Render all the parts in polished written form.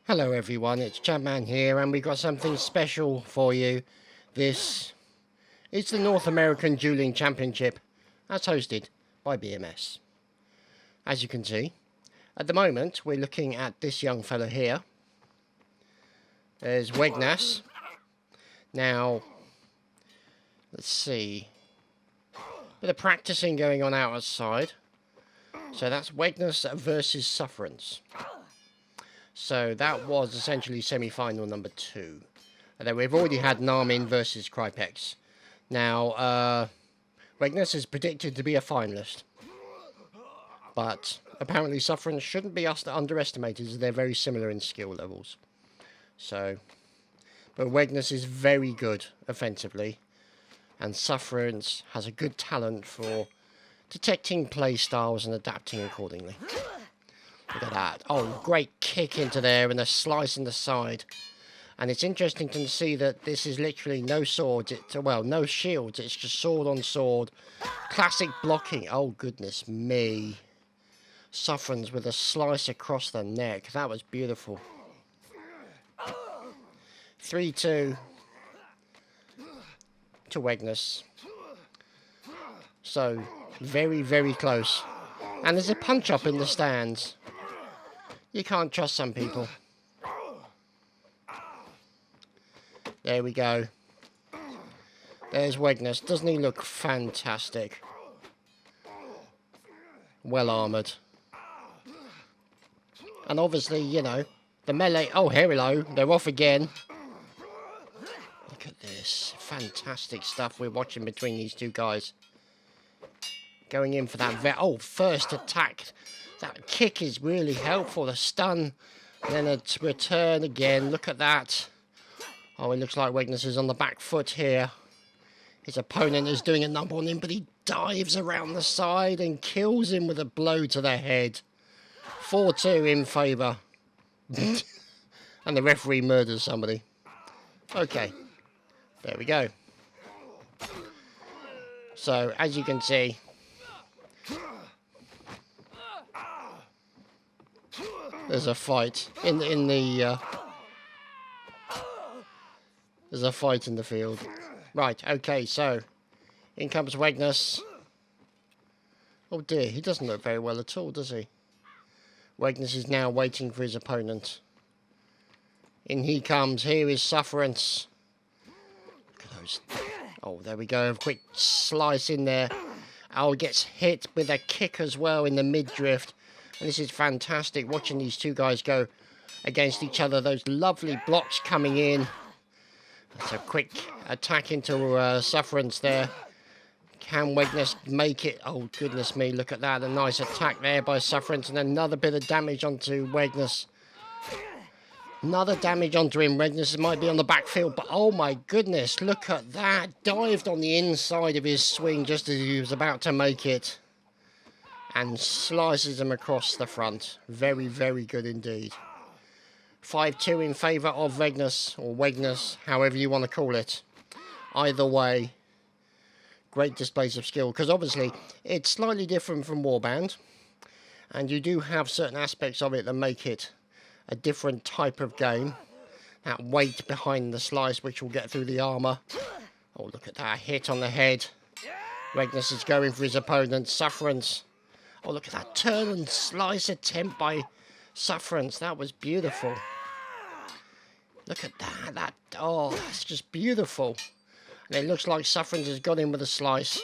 Hello everyone, it's Chadman here, and we've got something special for you. This is the North American Dueling Championship, that's hosted by BMS. As you can see, at the moment we're looking at this young fella here. There's Wegnas. Now, let's see. Bit of practicing going on outside. So that's Wegnas versus Sufferance. So that was essentially semi-final number 2. And then we've already had Narmin versus Krypex. Now, Wegnas is predicted to be a finalist. But apparently Sufferance shouldn't be underestimated, as they're very similar in skill levels. So, but Wegnas is very good offensively. And Sufferance has a good talent for detecting play styles and adapting accordingly. Look at that. Oh, great kick into there and a slice in the side. And it's interesting to see that this is literally no swords. Well, no shields. It's just sword on sword. Classic blocking. Oh, goodness me. Sufferance with a slice across the neck. That was beautiful. 3-2 to Wegnas. So, very, very close. And there's a punch up in the stands. You can't trust some people. There we go. There's Wegnas. Doesn't he look fantastic? Well armoured. And obviously, you know, the melee... Oh, hello. They're off again. Look at this. Fantastic stuff we're watching between these two guys. Going in for that... Oh, first attack. That kick is really helpful. The stun. And then a return again. Look at that. Oh, it looks like Wegnas is on the back foot here. His opponent is doing a number on him, but he dives around the side and kills him with a blow to the head. 4-2 in favour. And the referee murders somebody. Okay. There we go. So, as you can see... There's a fight there's a fight in the field. Right, okay, so in comes Wegnas. Oh dear, he doesn't look very well at all, does he? Wegnas is now waiting for his opponent. In he comes, here is Sufferance. Look at those. Oh, there we go, a quick slice in there. Oh, gets hit with a kick as well in the mid-drift. And this is fantastic, watching these two guys go against each other. Those lovely blocks coming in. That's a quick attack into Sufferance there. Can Wegnas make it? Oh, goodness me, look at that. A nice attack there by Sufferance. And another bit of damage onto Wegnas. Another damage onto him. Wegnas might be on the backfield, but oh my goodness, look at that. Dived on the inside of his swing just as he was about to make it. And slices him across the front. Very, very good indeed. 5-2 in favour of Wegnas, or Wegnas, however you want to call it. Either way, great displays of skill. Because obviously, it's slightly different from Warband. And you do have certain aspects of it that make it a different type of game. That weight behind the slice, which will get through the armour. Oh, look at that hit on the head. Wegnas is going for his opponent. Sufferance. Oh, look at that turn and slice attempt by Sufferance. That was beautiful. Look at that. Oh, that's just beautiful. And it looks like Sufferance has got in with a slice.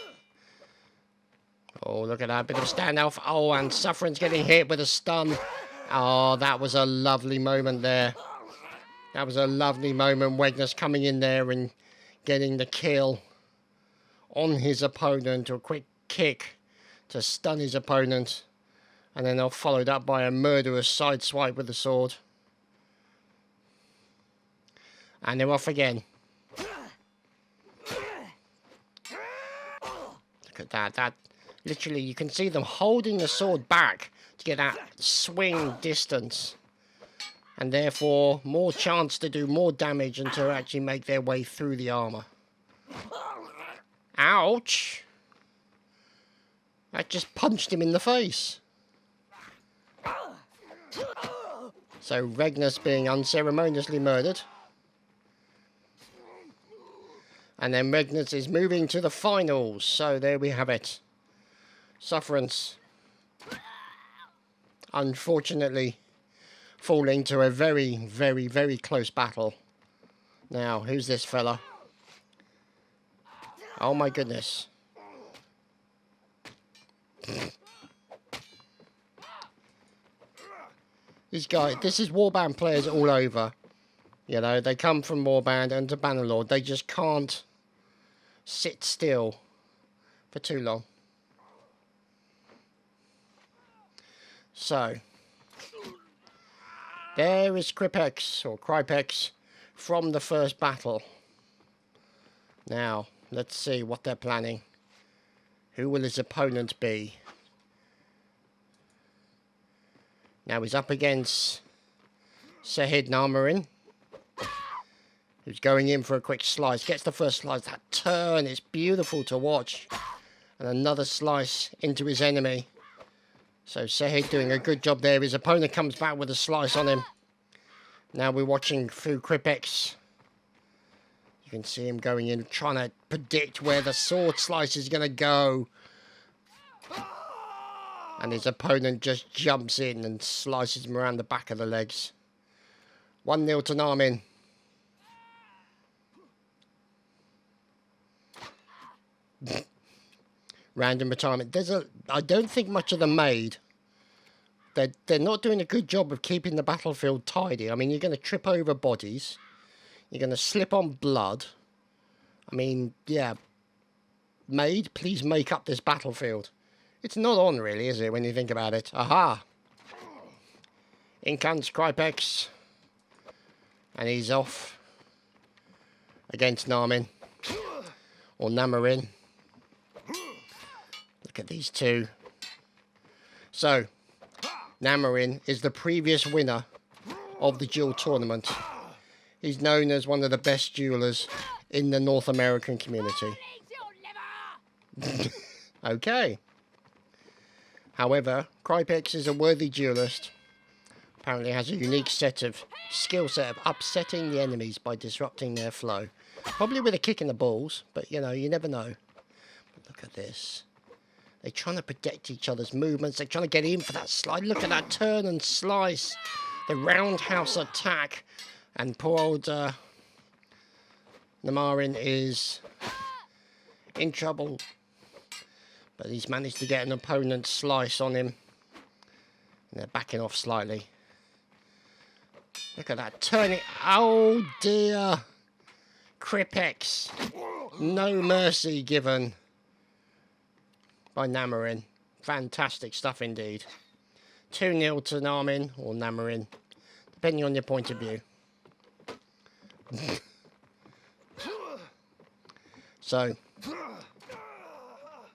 Oh, look at that. Bit of standoff. Oh, and Sufferance getting hit with a stun. Oh, that was a lovely moment there. That was a lovely moment. Wegnas coming in there and getting the kill on his opponent. A quick kick to stun his opponent, and then followed up by a murderous side swipe with the sword. And they're off again. Look at that. That literally, you can see them holding the sword back to get that swing distance, and therefore more chance to do more damage and to actually make their way through the armour. Ouch! I just punched him in the face. So Regnus being unceremoniously murdered. And then Regnus is moving to the finals. So there we have it. Sufferance. Unfortunately, falling to a very, very, very close battle. Now, who's this fella? Oh my goodness. This guy, this is Warband players all over. You know, they come from Warband and to Bannerlord. They just can't sit still for too long. So, there is Kripex, or Kripex, from the first battle. Now, let's see what they're planning. Who will his opponent be? Now he's up against Sehid Namarin, who's going in for a quick slice. Gets the first slice. That turn is beautiful to watch. And another slice into his enemy. So Sehid doing a good job there. His opponent comes back with a slice on him. Now we're watching through Kripex. You can see him going in, trying to predict where the sword slice is going to go. And his opponent just jumps in and slices him around the back of the legs. 1-0 to Narmin. Random retirement. I don't think much of them made. They're not doing a good job of keeping the battlefield tidy. I mean, you're going to trip over bodies. You're going to slip on blood. I mean, yeah. Maid, please make up this battlefield. It's not on, really, is it, when you think about it? Aha! In comes Kripex. And he's off. Against Narmin. Or Namarin. Look at these two. So, Namarin is the previous winner of the duel tournament. He's known as one of the best duelers in the North American community. Okay. However, Kripex is a worthy duelist. Apparently has a unique skill set of upsetting the enemies by disrupting their flow. Probably with a kick in the balls, but you know, you never know. But look at this. They're trying to protect each other's movements. They're trying to get in for that slide. Look at that turn and slice. The roundhouse attack. And poor old Namarin is in trouble. But he's managed to get an opponent's slice on him. And they're backing off slightly. Look at that turning. Oh dear. Kripex. No mercy given by Namarin. Fantastic stuff indeed. 2-0 to Narmin or Namarin, depending on your point of view. So,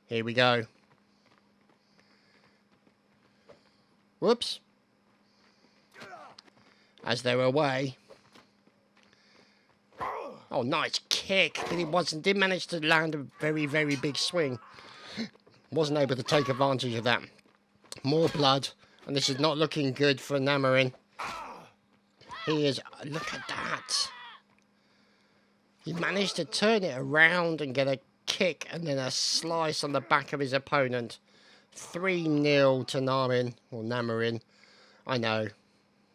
here we go. Whoops. As they're away. Oh, nice kick, but he didn't manage to land a very, very big swing. Wasn't able to take advantage of that. More blood, and this is not looking good for Namarin. He is, look at that. He managed to turn it around and get a kick and then a slice on the back of his opponent. 3-0 to Narmin, or Namarin. I know.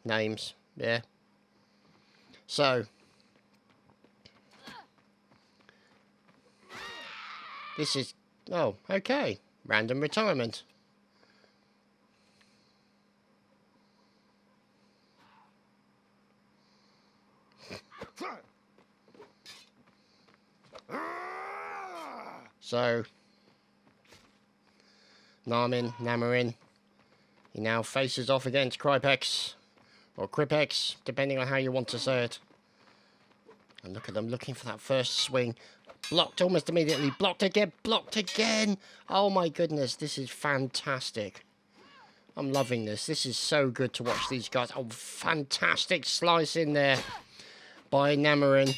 Names, yeah. So, this is, oh, okay. Random retirement. So, Namarin, he now faces off against Kripex, or Kripex, depending on how you want to say it. And look at them looking for that first swing. Blocked almost immediately, blocked again. Oh my goodness, this is fantastic. I'm loving this. This is so good to watch these guys. Oh, fantastic slice in there by Namarin.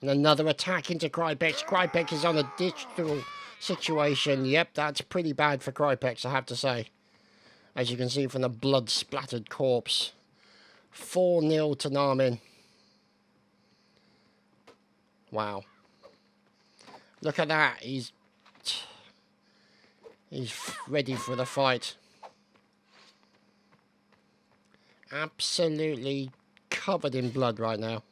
And another attack into Kripex. Kripex is on a digital situation. Yep, that's pretty bad for Kripex, I have to say. As you can see from the blood-splattered corpse. 4-0 to Narmin. Wow. Look at that. He's ready for the fight. Absolutely covered in blood right now.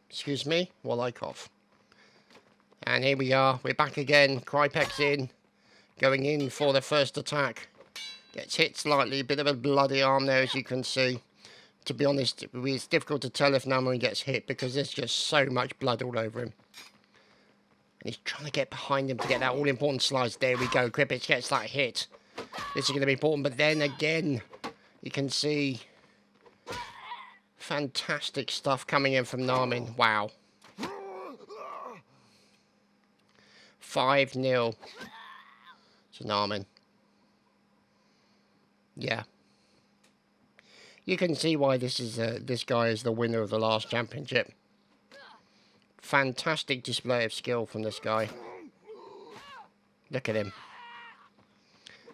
Excuse me while I cough. And here we are. We're back again. Krypek's in. Going in for the first attack. Gets hit slightly. A bit of a bloody arm there, as you can see. To be honest, it's difficult to tell if Namorin gets hit because there's just so much blood all over him. And he's trying to get behind him to get that all-important slice. There we go. Krypek gets that hit. This is going to be important. But then again, you can see fantastic stuff coming in from Narmin. Wow. 5-0 to Narmin. Yeah. You can see why this guy is the winner of the last championship. Fantastic display of skill from this guy. Look at him.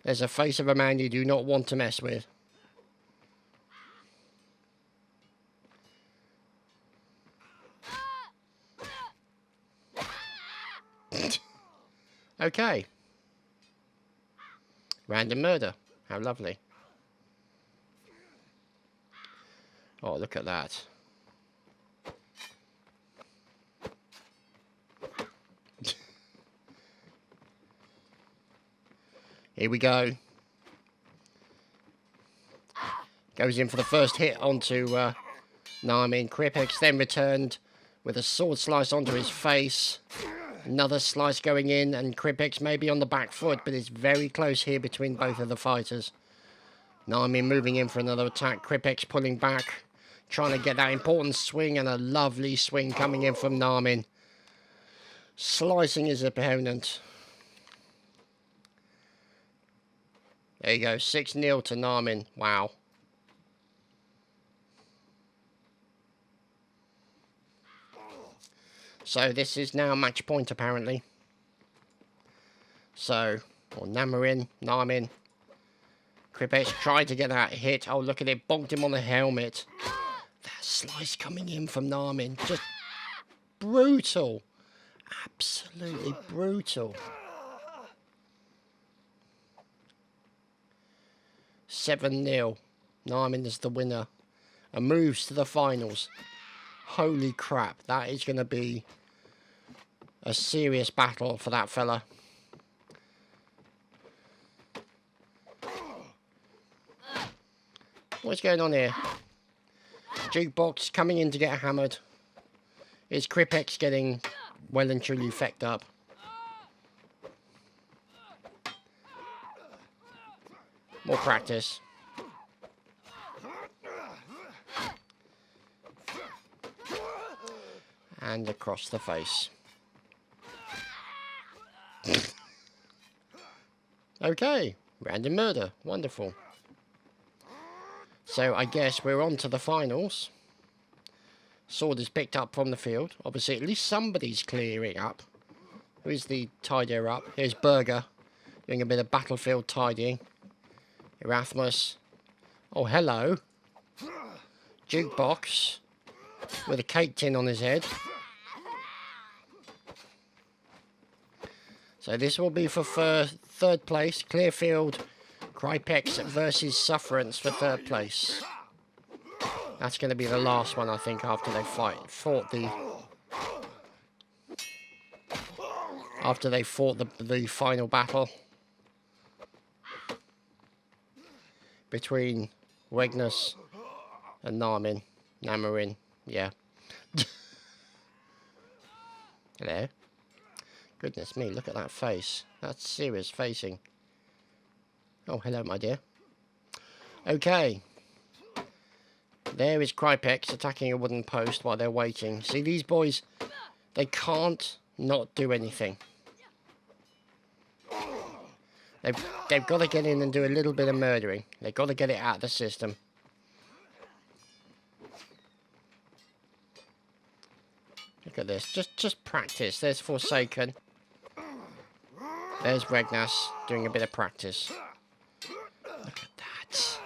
There's a face of a man you do not want to mess with. Okay. Random murder. How lovely. Oh, look at that. Here we go. Goes in for the first hit onto Narmin. Krypek's then returned with a sword slice onto his face. Another slice going in, and Krypek's maybe on the back foot, but it's very close here between both of the fighters. Narmin moving in for another attack. Krypek's pulling back, trying to get that important swing, and a lovely swing coming in from Narmin. Slicing his opponent. There you go, 6-0 to Narmin. Wow. So this is now match point apparently. So, or Narmin. Krypek's tried to get that hit. Oh, look at it, bonked him on the helmet. That slice coming in from Narmin, just brutal. Absolutely brutal. 7-0. Narmin is the winner and moves to the finals. Holy crap, that is going to be a serious battle for that fella. What's going on here? Jukebox coming in to get hammered. Is Krypek's getting well and truly fecked up? More practice. And across the face. Okay, random murder. Wonderful. So I guess we're on to the finals. Sword is picked up from the field. Obviously, at least somebody's clearing up. Who's the tidier up? Here's Berger, doing a bit of battlefield tidying. Erasmus. Oh, hello. Jukebox, with a cake tin on his head. So this will be for third place. Clearfield, Krypek versus Sufferance for third place. That's going to be the last one, I think, after they fought the final battle between Wegnus and Narmin. Yeah. Hello. Goodness me, look at that face. That's serious facing. Oh, hello, my dear. Okay. There is Krypek attacking a wooden post while they're waiting. See, these boys, they can't not do anything. They've got to get in and do a little bit of murdering. They've got to get it out of the system. Look at this. Just practice. There's Forsaken. There's Regnas doing a bit of practice. Look at that.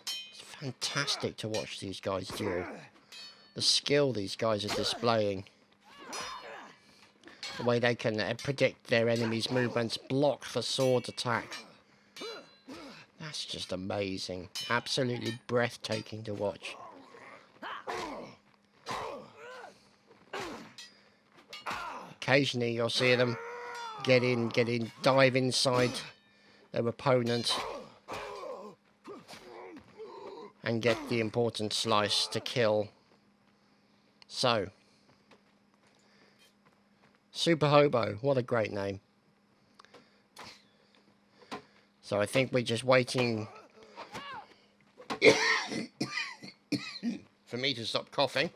It's fantastic to watch these guys duel. The skill these guys are displaying. The way they can predict their enemy's movements, block the sword attack. That's just amazing. Absolutely breathtaking to watch. Occasionally you'll see them get in, dive inside their opponent and get the important slice to kill. So, Super Hobo, what a great name. So I think we're just waiting for me to stop coughing.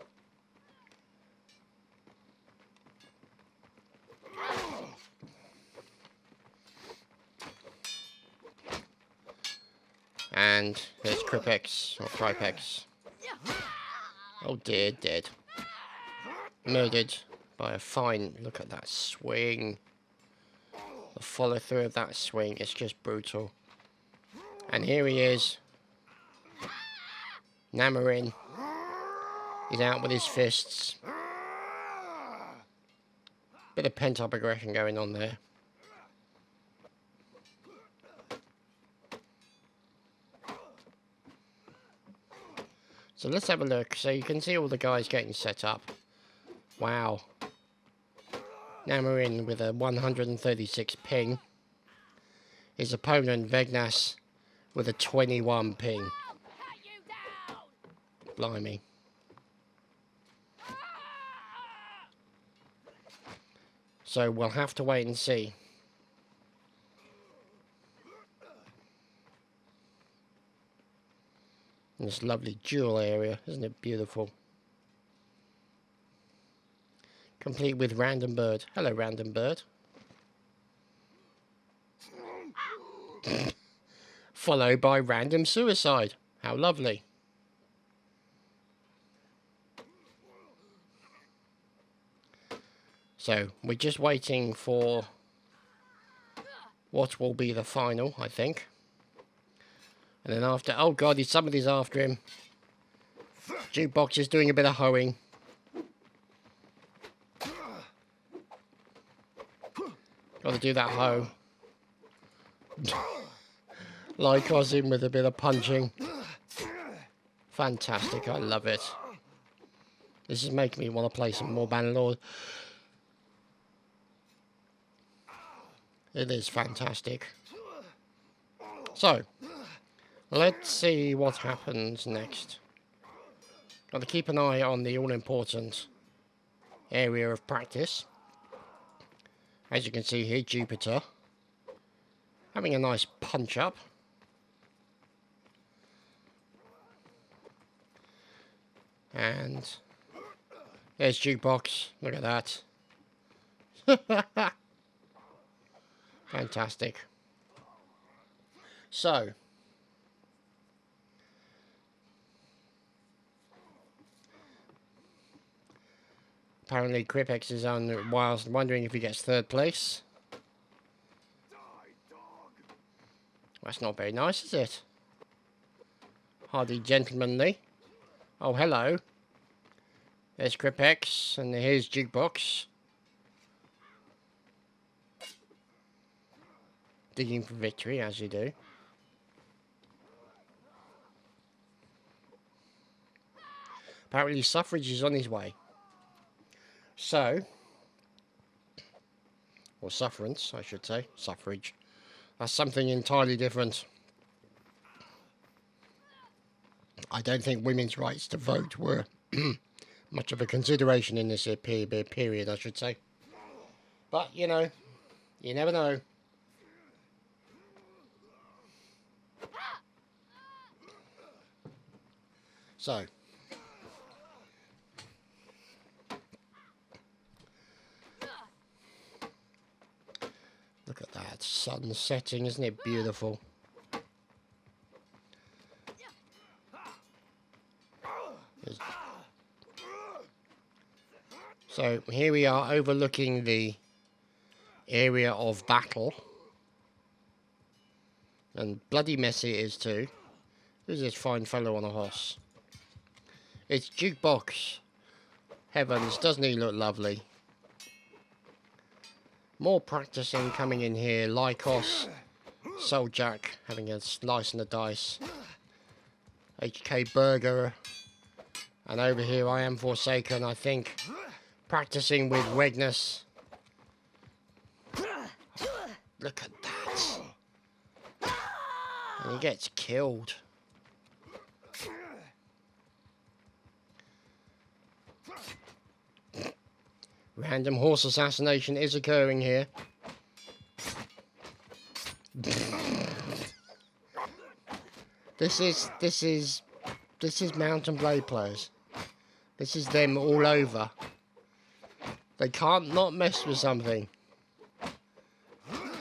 And there's Cripex, or Cripex. Oh dear, dead. Murdered by a fine. Look at that swing. The follow through of that swing is just brutal. And here he is. Namarin. He's out with his fists. Bit of pent up aggression going on there. So let's have a look. So you can see all the guys getting set up. Wow. Namarin with a 136 ping. His opponent, Vegnas, with a 21 ping. Blimey. So we'll have to wait and see. This lovely jewel area, isn't it beautiful? Complete with Random Bird. Hello, Random Bird. Followed by Random Suicide. How lovely. So, we're just waiting for what will be the final, I think. And then after... Oh god, somebody's after him. Jukebox is doing a bit of hoeing. Got to do that hoe. Lycos in with a bit of punching. Fantastic, I love it. This is making me want to play some more Bannerlord. It is fantastic. So, let's see what happens next. Got to keep an eye on the all-important area of practice. As you can see here, Jupiter having a nice punch-up. And there's Jukebox. Look at that. Fantastic. So, apparently Cripex is on whilst wondering if he gets third place. That's not very nice, is it? Hardly gentlemanly. Oh, hello. There's Cripex, and here's Jukebox. Digging for victory, as you do. Apparently Suffrage is on his way. So, or Sufferance, I should say. Suffrage. That's something entirely different. I don't think women's rights to vote were much of a consideration in this period, I should say. But, you know, you never know. So, look at that sun setting, isn't it beautiful? There's So here we are overlooking the area of battle. And bloody messy it is too. Who's this fine fellow on a horse? It's Jukebox. Heavens, doesn't he look lovely? More practicing coming in here. Lycos, Soul Jack having a slice in the dice. HK Burger. And over here I am Forsaken, I think. Practicing with Wegness. Look at that. And he gets killed. Random horse assassination is occurring here. This is Mountain Blade players. This is them all over. They can't not mess with something.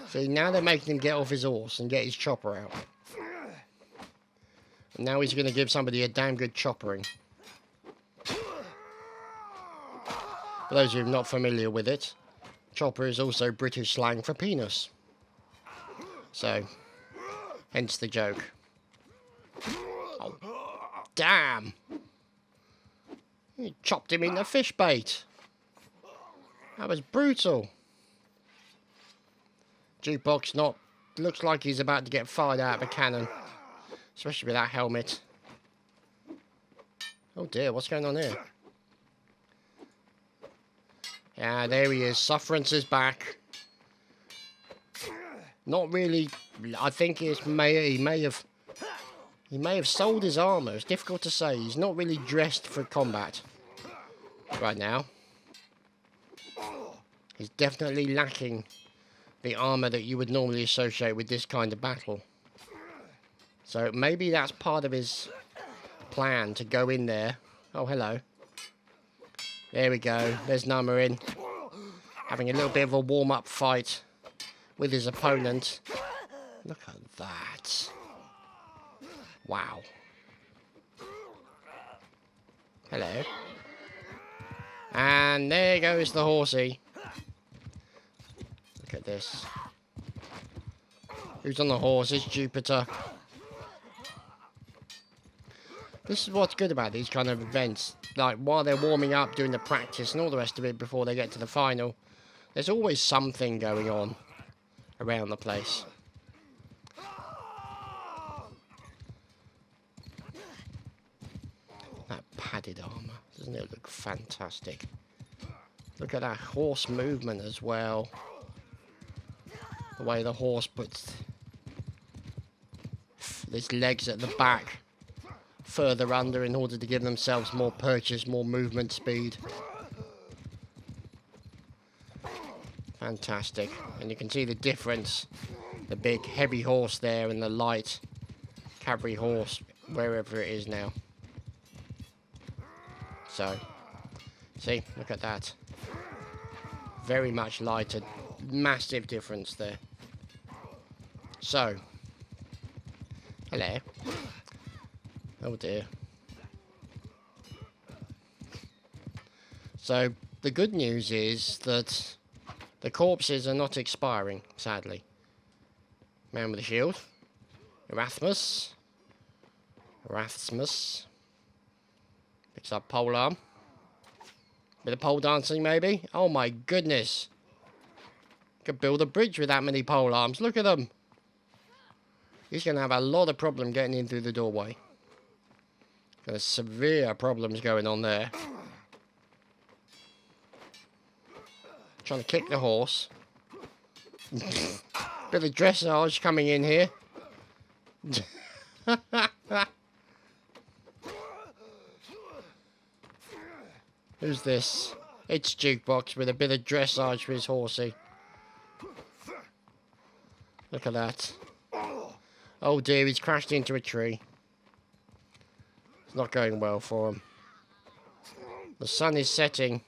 See, now they're making him get off his horse and get his chopper out. And now he's going to give somebody a damn good choppering. For those of you not familiar with it, chopper is also British slang for penis. So, hence the joke. Oh, damn! He chopped him in the fish bait. That was brutal. Jukebox looks like he's about to get fired out of a cannon. Especially with that helmet. Oh dear, what's going on here? Yeah, there he is. Sufferance is back. Not really. I think he may have sold his armour. It's difficult to say. He's not really dressed for combat right now. He's definitely lacking the armour that you would normally associate with this kind of battle. So maybe that's part of his plan to go in there. Oh, hello. There we go. There's Nama in. Having a little bit of a warm-up fight with his opponent. Look at that. Wow. Hello. And there goes the horsey. Look at this. Who's on the horse? It's Jupiter. This is what's good about these kind of events. Like, while they're warming up, doing the practice and all the rest of it before they get to the final, there's always something going on around the place. That padded armour, doesn't it look fantastic? Look at that horse movement as well. The way the horse puts his legs at the back further under in order to give themselves more purchase, more movement speed. Fantastic. And you can see the difference. The big heavy horse there and the light cavalry horse wherever it is now. So, see, look at that. Very much lighter. Massive difference there. So, hello. Oh dear. So, the good news is that the corpses are not expiring, sadly. Man with a shield. Erasmus. Picks up polearm. Bit of pole dancing, maybe? Oh my goodness. Could build a bridge with that many pole arms. Look at them. He's going to have a lot of problem getting in through the doorway. There's severe problems going on there. Trying to kick the horse. Bit of dressage coming in here. Who's this? It's Jukebox with a bit of dressage for his horsey. Look at that. Oh dear, he's crashed into a tree. It's not going well for him. The sun is setting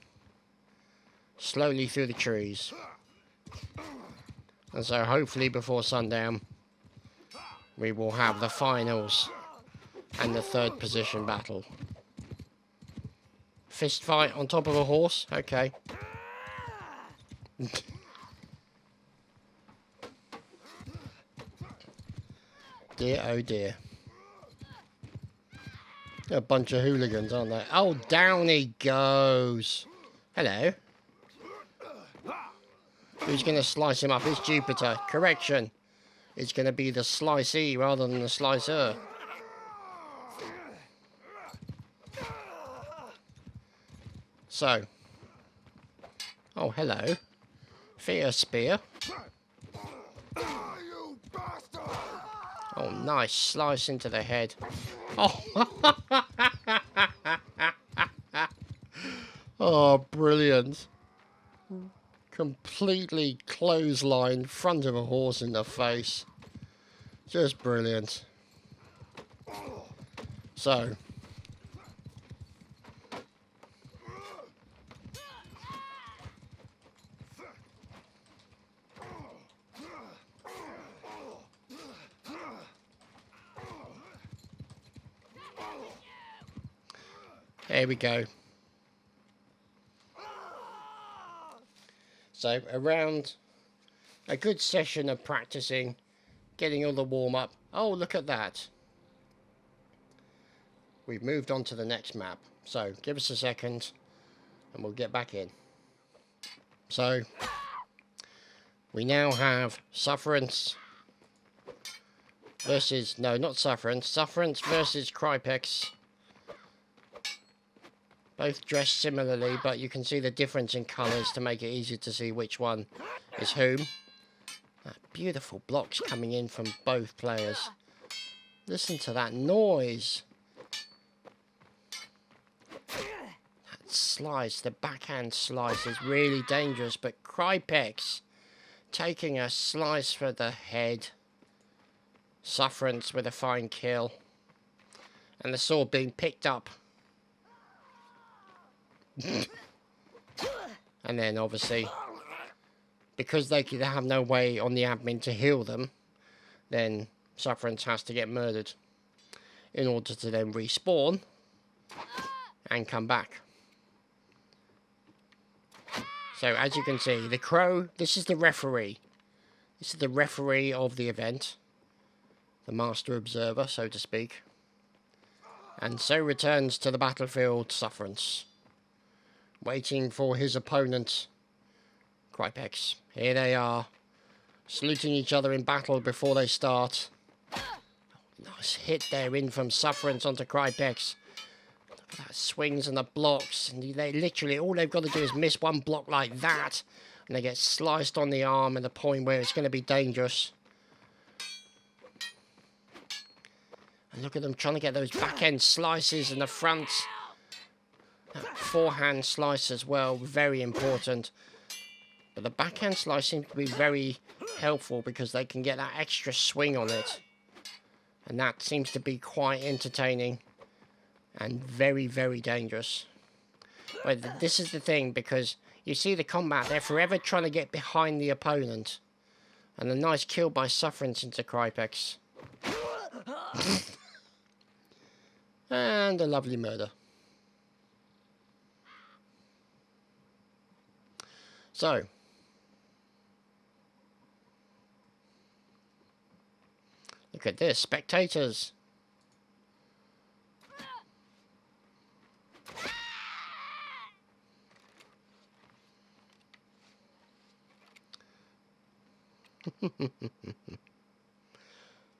slowly through the trees. And so hopefully before sundown we will have the finals and the third position battle. Fist fight on top of a horse? Okay. Dear, oh dear. They're a bunch of hooligans, aren't they? Oh, down he goes. Hello. Who's going to slice him up? It's Jupiter. Correction. It's going to be the slicee rather than the slicer. So. Oh, hello. Fear spear. Oh, nice. Slice into the head. Oh. Oh, brilliant. Completely clothesline, front of a horse in the face. Just brilliant. So. Here we go. So, around a good session of practicing, getting all the warm-up. Oh, look at that. We've moved on to the next map. So, give us a second, and we'll get back in. So, we now have Sufferance versus... No, not Sufferance. Sufferance versus Krypex. Both dressed similarly, but you can see the difference in colours to make it easier to see which one is whom. Beautiful blocks coming in from both players. Listen to that noise. That slice, the backhand slice is really dangerous, but Krypex taking a slice for the head. Sufferance with a fine kill. And the sword being picked up. And then obviously, because they have no way on the admin to heal them, then Sufferance has to get murdered in order to then respawn and come back. So as you can see, the crow, this is the referee. This is the referee of the event. The master observer, so to speak. And so returns to the battlefield Sufferance, waiting for his opponent, Krypex. Here they are, saluting each other in battle before they start. Oh, nice hit there in from Sufferance onto Krypex. Look at that, swings and the blocks. And they literally, all they've got to do is miss one block like that, and they get sliced on the arm at the point where it's going to be dangerous. And look at them trying to get those back-end slices in the front. That forehand slice as well, very important. But the backhand slice seems to be very helpful because they can get that extra swing on it. And that seems to be quite entertaining and very, very dangerous. But this is the thing, because you see the combat, they're forever trying to get behind the opponent. And a nice kill by Sufferance into Krypex. And a lovely murder. So, look at this, spectators.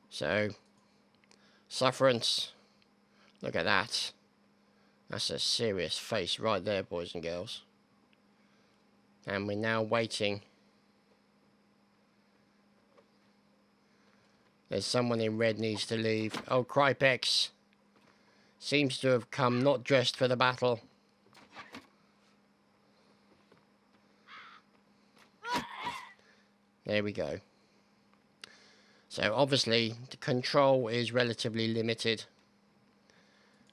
So, Sufferance. Look at that. That's a serious face right there, boys and girls. And we're now waiting. There's someone in red needs to leave. Oh, Krypex seems to have come not dressed for the battle. There we go. So obviously the control is relatively limited.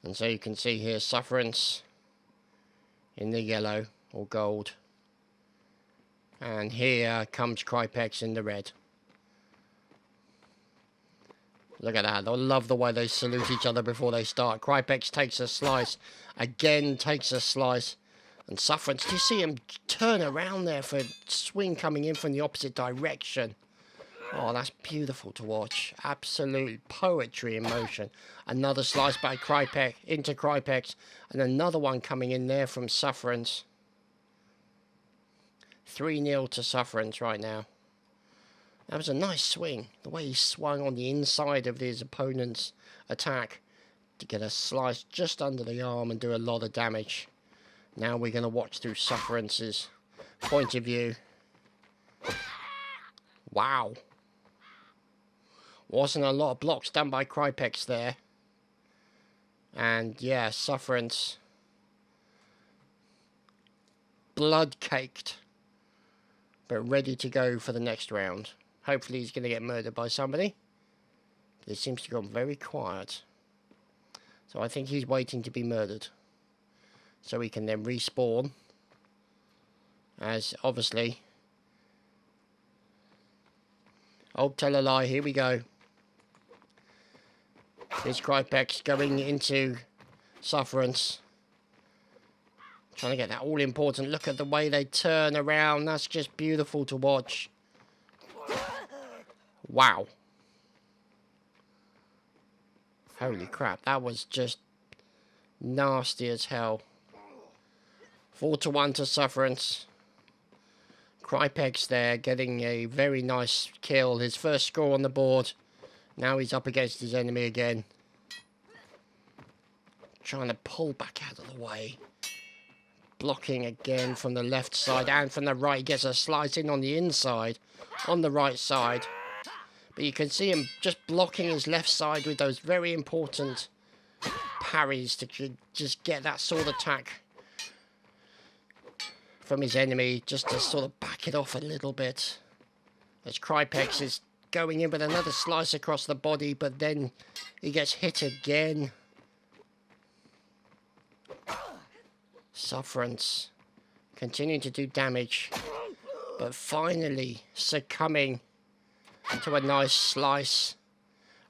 And so you can see here Sufferance in the yellow or gold. And here comes Krypex in the red. Look at that. I love the way they salute each other before they start. Krypex takes a slice. Again takes a slice. And Sufferance, do you see him turn around there for a swing coming in from the opposite direction? Oh, that's beautiful to watch. Absolute poetry in motion. Another slice by Krypex into Krypex. And another one coming in there from Sufferance. 3-0 to Sufferance right now. That was a nice swing. The way he swung on the inside of his opponent's attack to get a slice just under the arm and do a lot of damage. Now we're going to watch through Sufferance's point of view. Wow. Wasn't a lot of blocks done by Krypex there. And yeah, Sufferance. Blood caked. But ready to go for the next round. Hopefully he's going to get murdered by somebody. It seems to go very quiet. So I think he's waiting to be murdered. So he can then respawn. As obviously... Oh, tell a lie. Here we go. Here's Krypex going into Sufferance. Trying to get that all important. Look at the way they turn around. That's just beautiful to watch. Wow. Holy crap. That was just nasty as hell. 4-1 to Sufferance. Krypex there getting a very nice kill. His first score on the board. Now he's up against his enemy again. Trying to pull back out of the way. Blocking again from the left side and from the right. He gets a slice in on the inside. On the right side. But you can see him just blocking his left side with those very important parries to just get that sword attack from his enemy, just to sort of back it off a little bit. As Krypex is going in with another slice across the body, but then he gets hit again. Sufferance continuing to do damage, but finally succumbing to a nice slice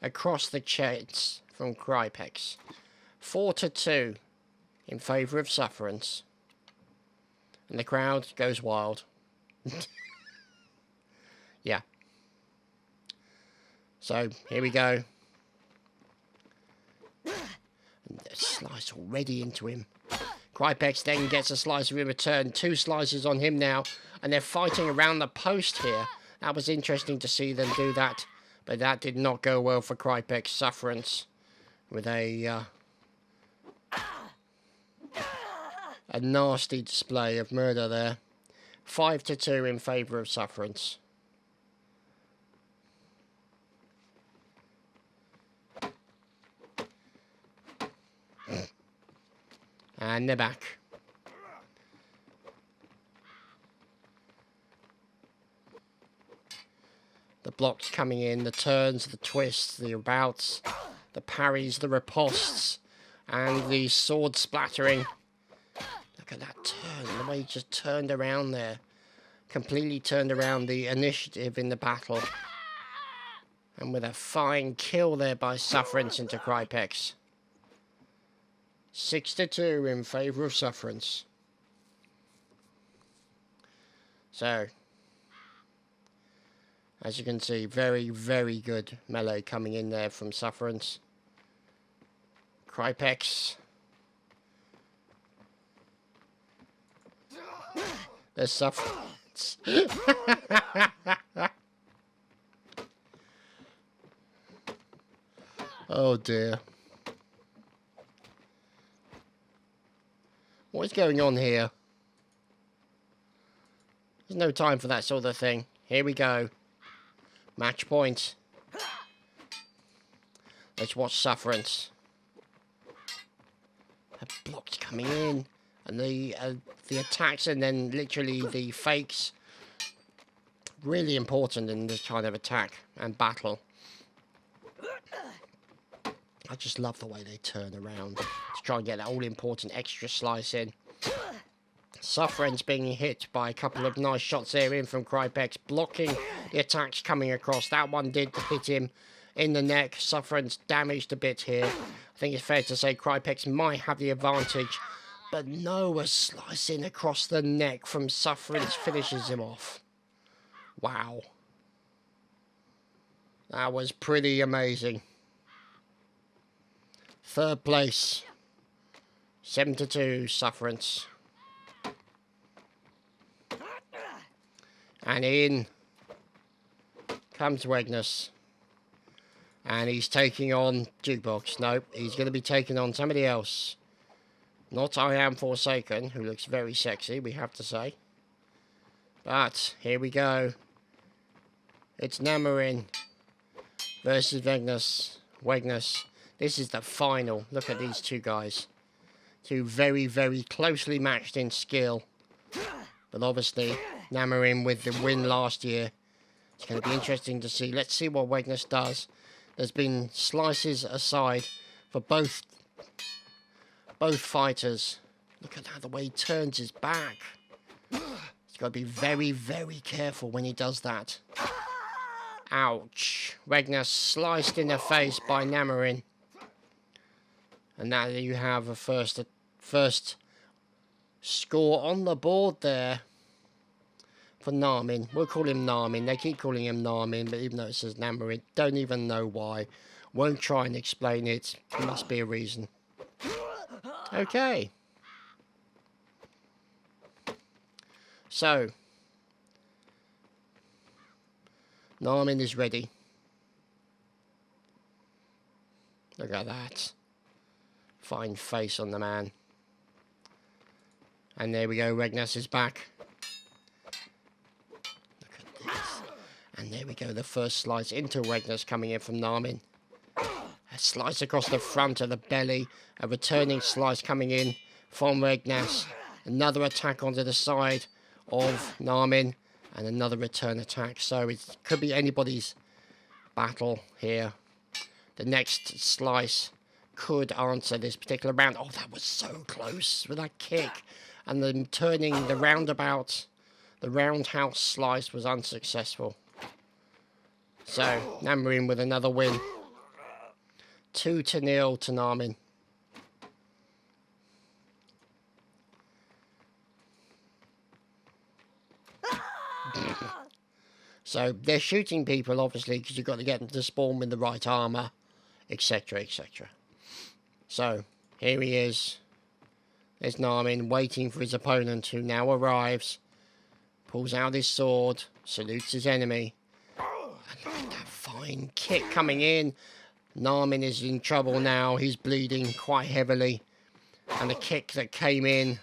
across the chest from Krypex. 4-2 in favour of Sufferance. And the crowd goes wild. Yeah. So, here we go. And a slice already into him. Krypex then gets a slice in return. 2 slices on him now. And they're fighting around the post here. That was interesting to see them do that. But that did not go well for Krypex. Sufferance with a nasty display of murder there. 5-2 in favour of Sufferance. And they're back. The blocks coming in, the turns, the twists, the abouts, the parries, the ripostes, and the sword splattering. Look at that turn, the way he just turned around there. Completely turned around the initiative in the battle. And with a fine kill there by Sufferance into Krypex. 6-2 in favour of Sufferance. So, as you can see, very, very good melee coming in there from Sufferance. Krypex. There's Sufferance. Oh dear. What is going on here? There's no time for that sort of thing. Here we go. Match point. Let's watch Sufferance. The blocks coming in. And the attacks and then literally the fakes. Really important in this kind of attack and battle. I just love the way they turn around to try and get that all-important extra slice in. Sufferance being hit by a couple of nice shots there in from Krypex, blocking the attacks coming across. That one did hit him. in the neck. Sufferance damaged a bit here. I think it's fair to say Krypex might have the advantage. But no, a slice in across the neck from Sufferance finishes him off. Wow. That was pretty amazing. Third place. 7-2, Sufferance. And in comes Wegness. And he's taking on Jukebox. Nope, he's going to be taking on somebody else. Not I Am Forsaken, who looks very sexy, we have to say. But, here we go. It's Namarin versus Wegness. This is the final. Look at these two guys. Two very, very closely matched in skill. But obviously, Namarin with the win last year. It's going to be interesting to see. Let's see what Wegness does. There's been slices aside for both fighters. Look at that, the way he turns his back. He's got to be very, very careful when he does that. Ouch. Wegness sliced in the face by Namarin. And now you have a first score on the board there for Narmin. We'll call him Narmin. They keep calling him Narmin, but even though it says Namarin, don't even know why. Won't try and explain it. There must be a reason. Okay. So, Narmin is ready. Look at that. Fine face on the man. And there we go, Wegness is back. Look at this. And there we go, the first slice into Wegness coming in from Narmin. A slice across the front of the belly. A returning slice coming in from Wegness. Another attack onto the side of Narmin. And another return attack. So it could be anybody's battle here. The next slice could answer this particular round. Oh, that was so close with that kick. And then turning the roundabout, the roundhouse slice was unsuccessful. So, Namarin with another win. 2-0 to Narmin. So, they're shooting people, obviously, because you've got to get them to spawn with the right armour, etc., etc. So, here he is. There's Narmin waiting for his opponent, who now arrives. Pulls out his sword, salutes his enemy. And look at that fine kick coming in. Narmin is in trouble now. He's bleeding quite heavily. And the kick that came in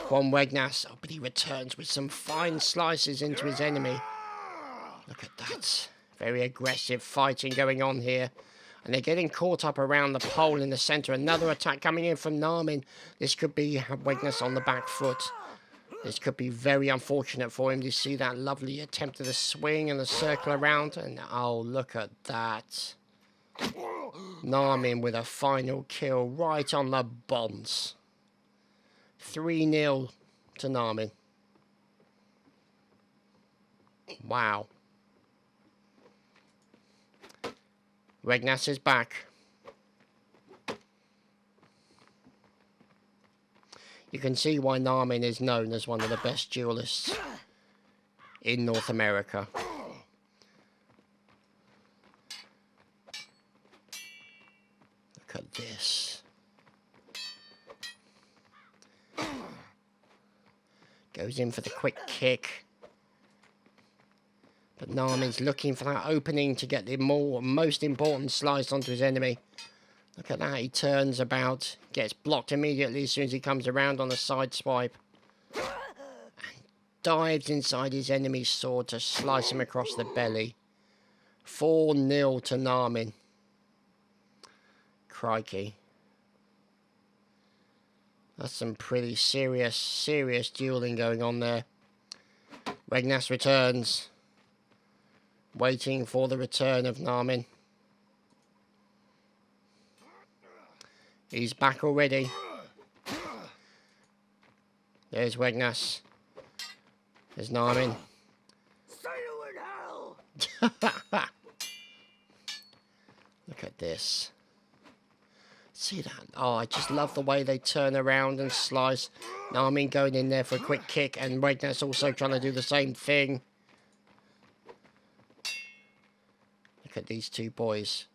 from Wegness. Oh, but he returns with some fine slices into his enemy. Look at that. Very aggressive fighting going on here. And they're getting caught up around the pole in the centre. Another attack coming in from Narmin. This could be Wegness on the back foot. This could be very unfortunate for him. You see that lovely attempt at the swing and the circle around. And oh, look at that. Narmin with a final kill right on the bonds. 3-0 to Narmin. Wow. Wegness is back. You can see why Narmin is known as one of the best duelists in North America. Look at this. Goes in for the quick kick. But Narmin's looking for that opening to get the most important slice onto his enemy. Look at that, he turns about, gets blocked immediately as soon as he comes around on a side swipe. And dives inside his enemy's sword to slice him across the belly. 4-0 to Narmin. Crikey. That's some pretty serious dueling going on there. Wegness returns. Waiting for the return of Narmin. He's back already. There's Wegness. There's Narmin. Look at this. See that? Oh, I just love the way they turn around and slice. Narmin going in there for a quick kick, and Regnar's also trying to do the same thing. Look at these two boys.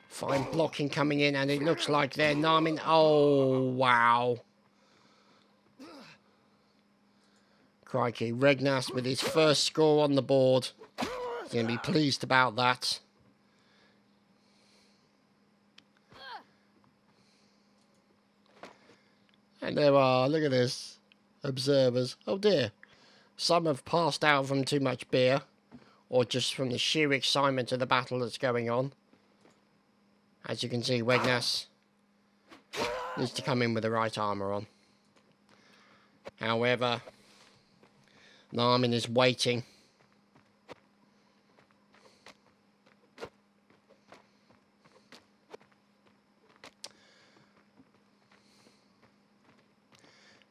Fine blocking coming in, and it looks like they're Narmin. Oh, wow. Crikey, Regnas with his first score on the board. He's going to be pleased about that. And there are, look at this, observers. Oh dear. Some have passed out from too much beer, or just from the sheer excitement of the battle that's going on. As you can see, Regnas needs to come in with the right armour on. However, Narmin is waiting.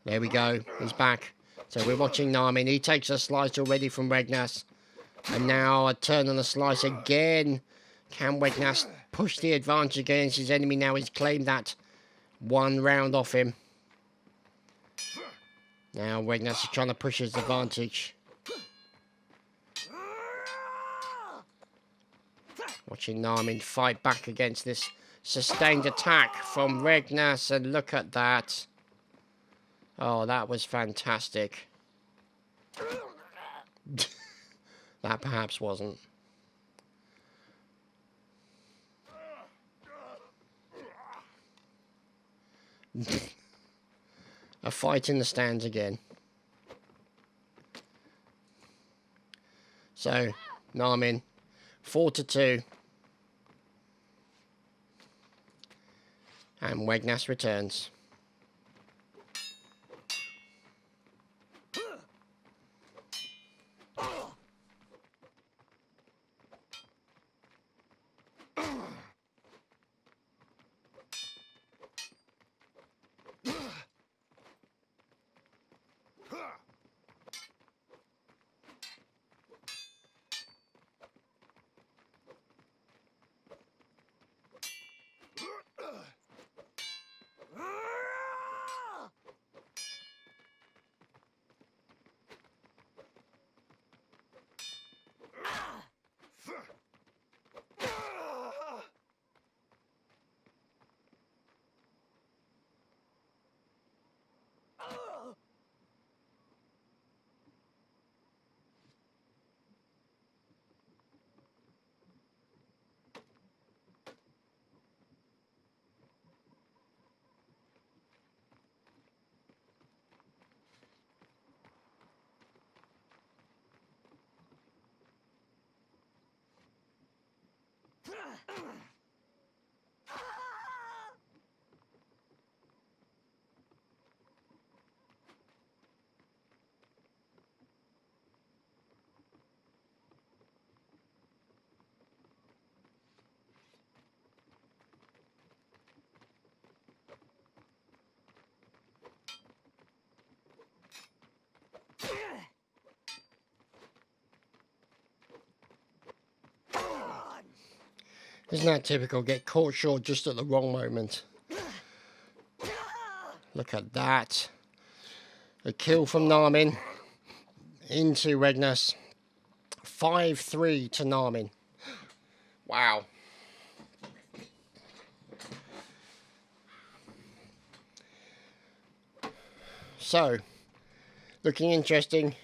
There we go, he's back. So we're watching Narmin. He takes a slice already from Regnas. And now a turn on the slice again. Can Regnas push the advantage against his enemy? Now he's claimed that one round off him. Now Regnas is trying to push his advantage. Watching Narmin fight back against this sustained attack from Regnas. And look at that. Oh, that was fantastic. That perhaps wasn't. A fight in the stands again. So, Narmin, 4-2. And Regnas returns. Isn't that typical? Get caught short just at the wrong moment. Look at that. A kill from Narmin into Regnas. 5-3 to Narmin. Wow. So, looking interesting.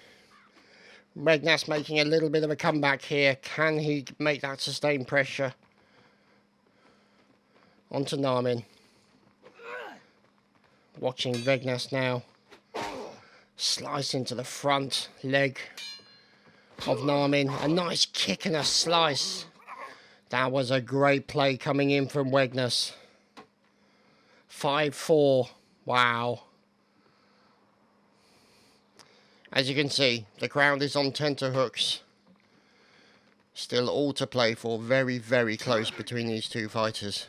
Regnas making a little bit of a comeback here. Can he make that sustained pressure onto Narmin? Watching Regnas now slice into the front leg of Narmin. A nice kick and a slice. That was a great play coming in from Regnas. 5-4. Wow. As you can see, the crowd is on tenterhooks. Still all to play for. Very, very close between these two fighters.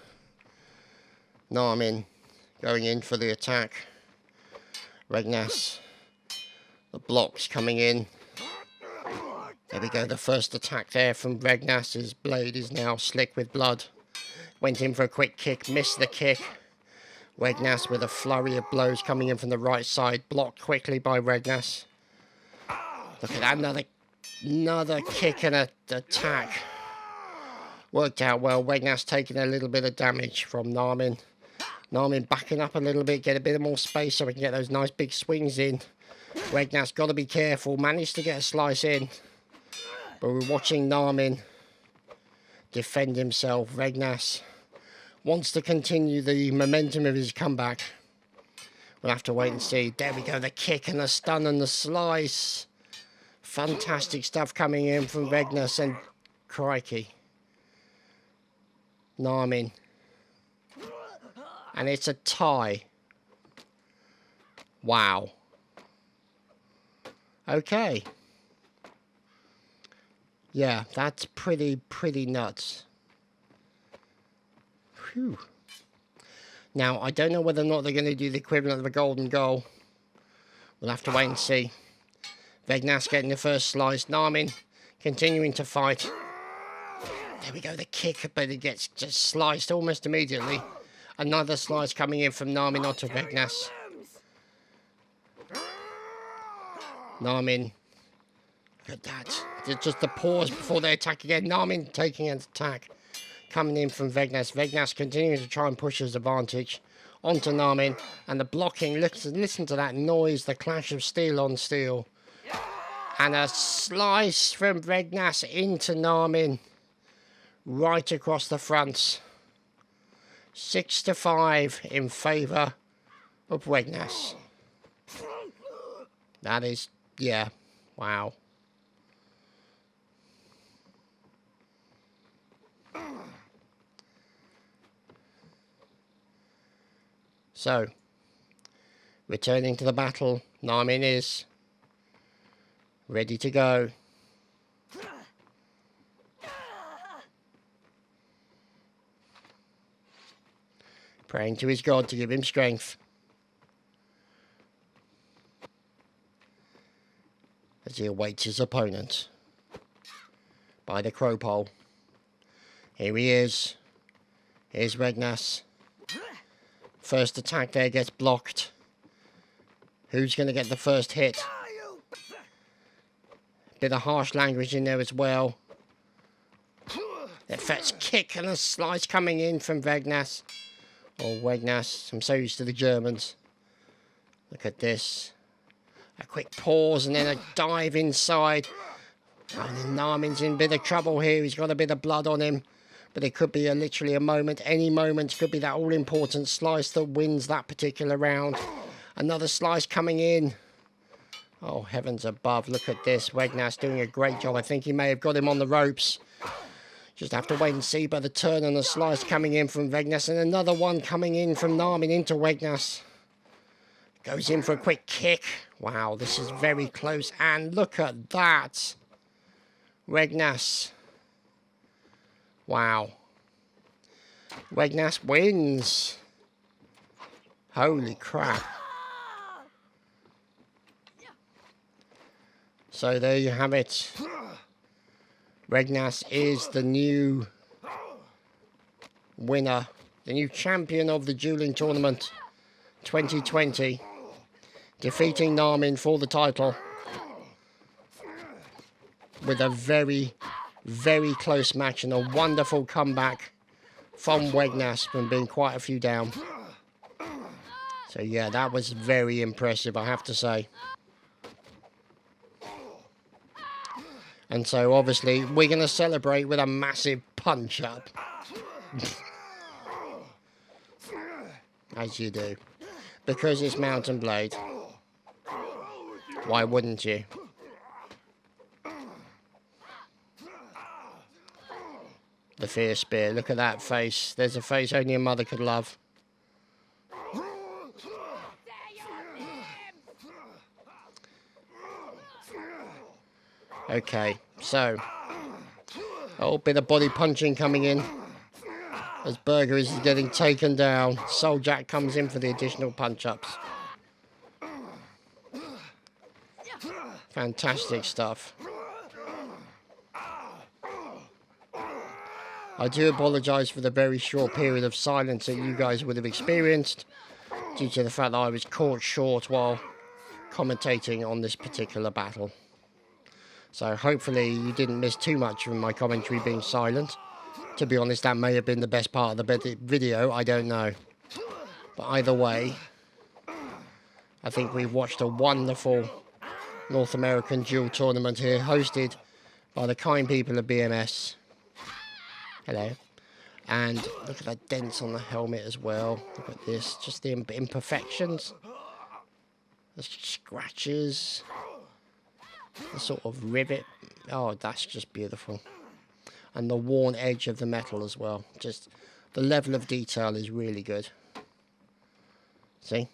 Narmin going in for the attack. Regnas, the blocks coming in. There we go, the first attack there from Regnas. His blade is now slick with blood. Went in for a quick kick, missed the kick. Regnas with a flurry of blows coming in from the right side, blocked quickly by Regnas. Look at that, another kick and an attack. Worked out well. Regnas taking a little bit of damage from Narmin. Narmin backing up a little bit, get a bit more space so we can get those nice big swings in. Regnas got to be careful, managed to get a slice in. But we're watching Narmin defend himself. Regnas wants to continue the momentum of his comeback. We'll have to wait and see. There we go, the kick and the stun and the slice. Fantastic stuff coming in from Regnas, and crikey, Narmin. And it's a tie. Wow. Okay. Yeah, that's pretty nuts. Whew. Now, I don't know whether or not they're going to do the equivalent of a golden goal. We'll have to wait and see. Regnas getting the first slice. Narmin continuing to fight. There we go, the kick, but it gets just sliced almost immediately. Another slice coming in from Narmin onto Regnas. Narmin. Look at that. Just the pause before they attack again. Narmin taking an attack. Coming in from Regnas. Regnas continuing to try and push his advantage onto Narmin. And the blocking. Listen to that noise. The clash of steel on steel. And a slice from Regnas into Narmin. Right across the front. 6-5 in favour of Regnas. That is, yeah, wow. So, returning to the battle, Narmin is ready to go. Praying to his god to give him strength. As he awaits his opponent. By the crow pole. Here he is. Here's Regnas. First attack there gets blocked. Who's going to get the first hit? Bit of harsh language in there as well. The first kick and a slice coming in from Regnas. Or Regnas. I'm so used to the Germans. Look at this. A quick pause and then a dive inside. And then Narmin's in a bit of trouble here. He's got a bit of blood on him. But it could be literally a moment. Any moment could be that all-important slice that wins that particular round. Another slice coming in. Oh, heavens above. Look at this. Regnas doing a great job. I think he may have got him on the ropes. Just have to wait and see. But the turn and the slice coming in from Regnas. And another one coming in from Narmin into Regnas. Goes in for a quick kick. Wow, this is very close. And look at that. Regnas. Wow. Regnas wins. Holy crap. So there you have it. Regnas is the new winner. The new champion of the Dueling Tournament 2020. Defeating Narmin for the title. With a very, very close match and a wonderful comeback from Regnas from being quite a few down. So yeah, that was very impressive, I have to say. And so obviously we're going to celebrate with a massive punch up. As you do. Because it's Mountain Blade. Why wouldn't you? The Fear Spear. Look at that face. There's a face only a mother could love. Okay, so a little bit of body punching coming in as Burger is getting taken down. Soul Jack comes in for the additional punch-ups. Fantastic stuff. I do apologise for the very short period of silence that you guys would have experienced due to the fact that I was caught short while commentating on this particular battle. So hopefully you didn't miss too much from my commentary being silent. To be honest, that may have been the best part of the video, I don't know. But either way, I think we've watched a wonderful North American duel tournament here, hosted by the kind people of BMS. Hello. And look at that dents on the helmet as well. Look at this, just the imperfections. The scratches. The sort of rivet. Oh, that's just beautiful. And the worn edge of the metal as well. Just the level of detail is really good. See?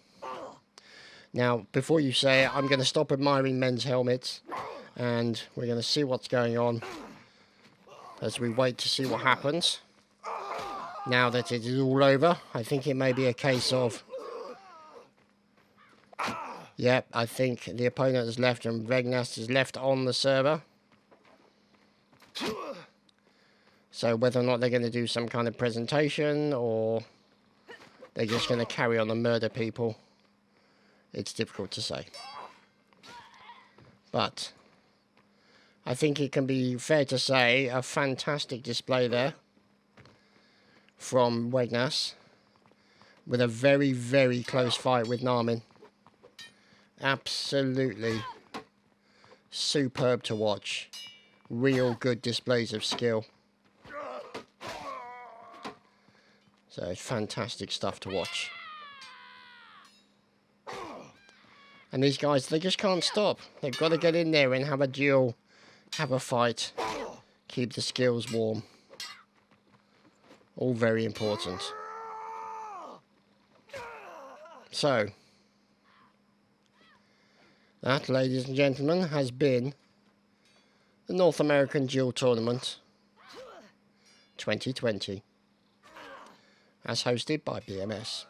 Now, before you say it, I'm going to stop admiring men's helmets. And we're going to see what's going on as we wait to see what happens. Now that it is all over, I think it may be a case of... Yep, I think the opponent has left and Regnas is left on the server. So whether or not they're going to do some kind of presentation or they're just going to carry on and murder people, it's difficult to say. But I think it can be fair to say a fantastic display there from Regnas with a very, very close fight with Narmin. Absolutely superb to watch. Real good displays of skill. So it's fantastic stuff to watch. And these guys, they just can't stop. They've got to get in there and have a duel, have a fight, keep the skills warm. All very important. So, that, ladies and gentlemen, has been the North American Duel Tournament 2020, as hosted by BMS.